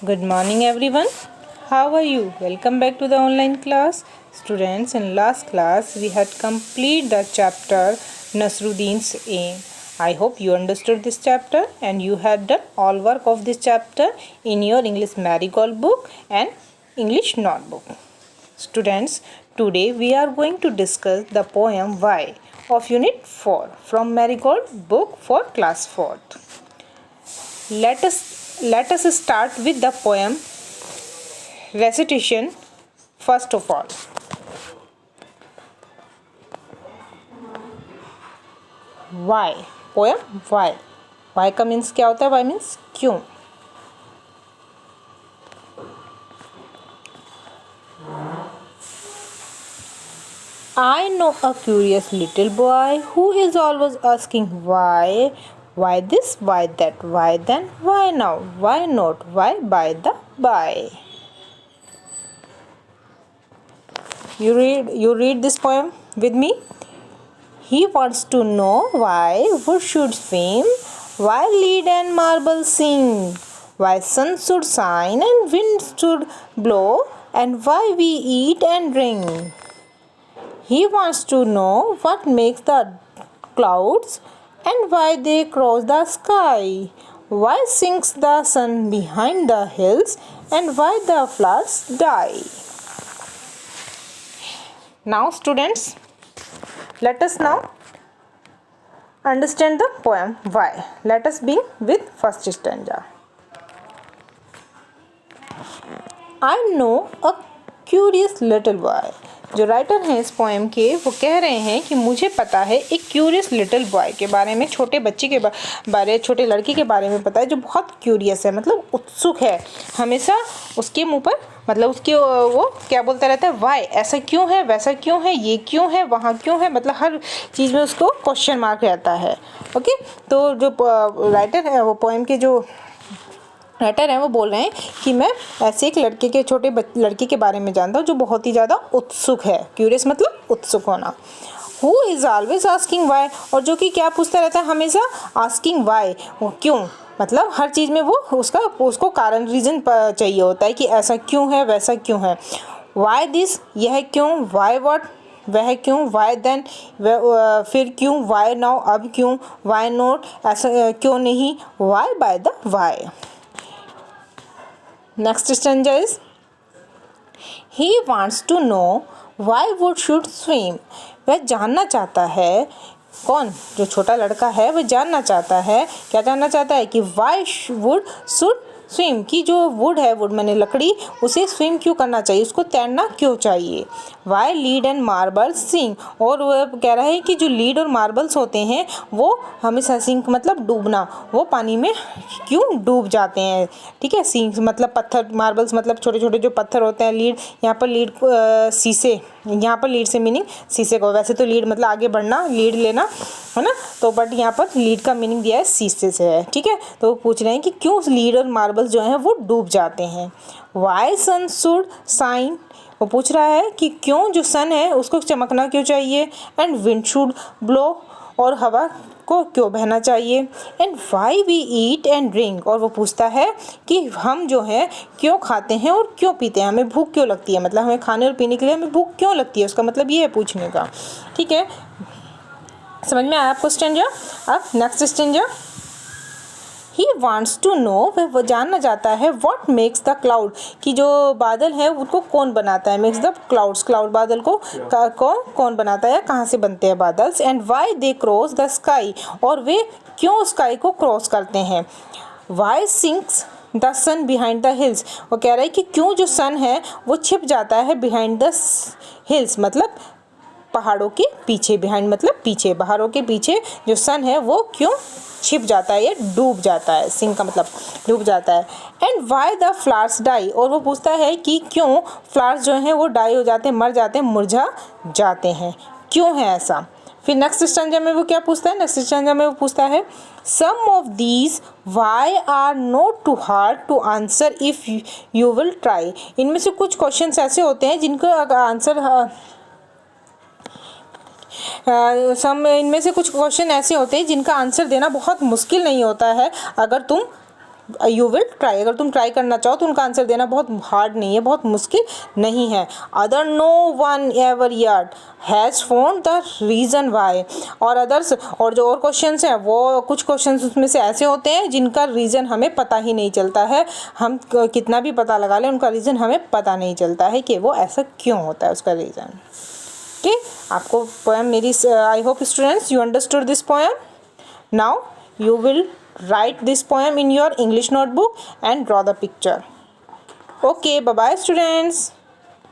Good morning everyone. How are you? Welcome back to the online class. Students, in last class we had completed the chapter Nasruddin's Aim. I hope you understood this chapter and you had done all work of this chapter in your English Marigold book and English notebook. Students, today we are going to discuss the poem Why of Unit 4 from Marigold book for class 4th. Let us start with the poem recitation first of all. Why poem why का means क्या होता है? why means क्यों. I know a curious little boy who is always asking why. Why this, why that, why then, why now, why not, why by the by. You read this poem with me. He wants to know why wood should swim, why lead and marble sing, why sun should shine and wind should blow, and why we eat and drink. He wants to know what makes the clouds and why they cross the sky, why sinks the sun behind the hills, and why the flowers die. Now students, let us now understand the poem Why. Let us begin with first stanza. I know a curious little boy. जो writer हैं इस poem के वो कह रहे हैं कि मुझे पता है एक क्यूरियस लिटिल बॉय के बारे में, छोटे बच्चे के बारे छोटे लड़के के बारे में पता है जो बहुत क्यूरियस है, मतलब उत्सुक है हमेशा. उसके मुंह पर मतलब उसके वो क्या बोलता रहता है वाई, ऐसा क्यों है, वैसा क्यों है, ये क्यों है, वहाँ क्यों है, मतलब हर चीज़ में उसको क्वेश्चन मार्क रहता है. ओके, तो जो राइटर है वो पोएम के जो राइटर हैं वो बोल रहे हैं कि मैं ऐसे एक लड़के के छोटे लड़के के बारे में जानता हूँ जो बहुत ही ज़्यादा उत्सुक है. क्यूरियस मतलब उत्सुक होना. Who is always asking why, और जो कि क्या पूछता रहता है हमेशा, आस्किंग वाई, क्यों, मतलब हर चीज़ में वो उसको कारण रीज़न चाहिए होता है कि ऐसा क्यों है, वैसा क्यों है. वाई दिस, यह क्यों, वाई व्हाट, वह क्यों, वाई देन, फिर क्यों, वाई नाउ, अब क्यों, वाई नॉट, ऐसा क्यों नहीं, why by the why. Next stanza is he wants to know why wood should swim. वह जानना चाहता है, कौन, जो छोटा लड़का है वह जानना चाहता है, क्या जानना चाहता है कि why wood should swim, कि जो वुड है, वुड मैंने लकड़ी, उसे स्विम क्यों करना चाहिए, उसको तैरना क्यों चाहिए. Why lead and marbles sink, और वह कह रहा है कि जो लीड और मार्बल्स होते हैं वो हमेशा सिंक मतलब डूबना, वो पानी में क्यों डूब जाते हैं. ठीक है, सिंक मतलब पत्थर, मार्बल्स मतलब छोटे छोटे जो पत्थर होते हैं. लीड, यहाँ पर लीड शीशे, यहाँ पर लीड से मीनिंग शीशे को, वैसे तो लीड मतलब आगे बढ़ना, लीड लेना है ना, तो बट यहाँ पर लीड का मीनिंग दिया है शीशे से है. ठीक है, तो वो पूछ रहे हैं कि क्यों लीड और मार्बल्स जो हैं वो डूब जाते हैं. वाई सन शुड शाइन, वो पूछ रहा है कि क्यों जो सन है उसको चमकना क्यों चाहिए. एंड विंड शुड ब्लो, और हवा को क्यों बहना चाहिए. And why we eat and drink, और वो पूछता है कि हम जो है क्यों खाते हैं और क्यों पीते हैं, हमें भूख क्यों लगती है, मतलब हमें खाने और पीने के लिए हमें भूख क्यों लगती है, उसका मतलब ये है पूछने का. ठीक है, समझ में आया आपको स्टेंजा. अब next stanza. He wants to know, वह जानना चाहता है व्हाट मेक्स द क्लाउड, कि जो बादल है उनको कौन बनाता है. मेक्स द क्लाउड्स, क्लाउड बादल को कौन बनाता है, कहाँ से बनते हैं बादल्स. And why they cross the sky, और वे क्यों स्काई को क्रॉस करते हैं. Why sinks the sun behind the hills, वो कह रहा है कि क्यों जो सन है वो छिप जाता है बिहाइंड द हिल्स, मतलब पहाड़ों के पीछे. बिहाइंड मतलब पीछे, पहाड़ों के पीछे जो सन है वो क्यों छिप जाता है या डूब जाता है. सिंक का मतलब डूब जाता है. And why the flowers die, और वो पूछता है कि क्यों फ्लावर्स जो हैं वो डाई हो जाते हैं, मर जाते हैं, मुरझा जाते हैं, क्यों है ऐसा. फिर नेक्स्ट स्टैंजा में वो क्या पूछता है, नेक्स्ट स्टैंजा में वो पूछता है some of these why are not too hard to answer if you will try. इनमें से कुछ क्वेश्चन ऐसे होते हैं जिनको आंसर इनमें से कुछ क्वेश्चन ऐसे होते हैं जिनका आंसर देना बहुत मुश्किल नहीं होता है अगर तुम यू विल ट्राई। अगर तुम ट्राई करना चाहो तो उनका आंसर देना बहुत हार्ड नहीं है, बहुत मुश्किल नहीं है। Other no one ever yet has found the reason why. और अदर्स, और जो और क्वेश्चंस हैं वो कुछ क्वेश्चंस उसमें से ऐसे होते हैं जिनका रीज़न हमें पता ही नहीं चलता है। हम कितना भी पता लगा लें उनका रीज़न हमें पता नहीं चलता है कि वो ऐसा क्यों होता है, उसका रीज़न। ओके, आपको पोएम मेरी, I hope students you understood this poem. Now you will write this poem in your English notebook and draw the picture. Okay, bye bye students.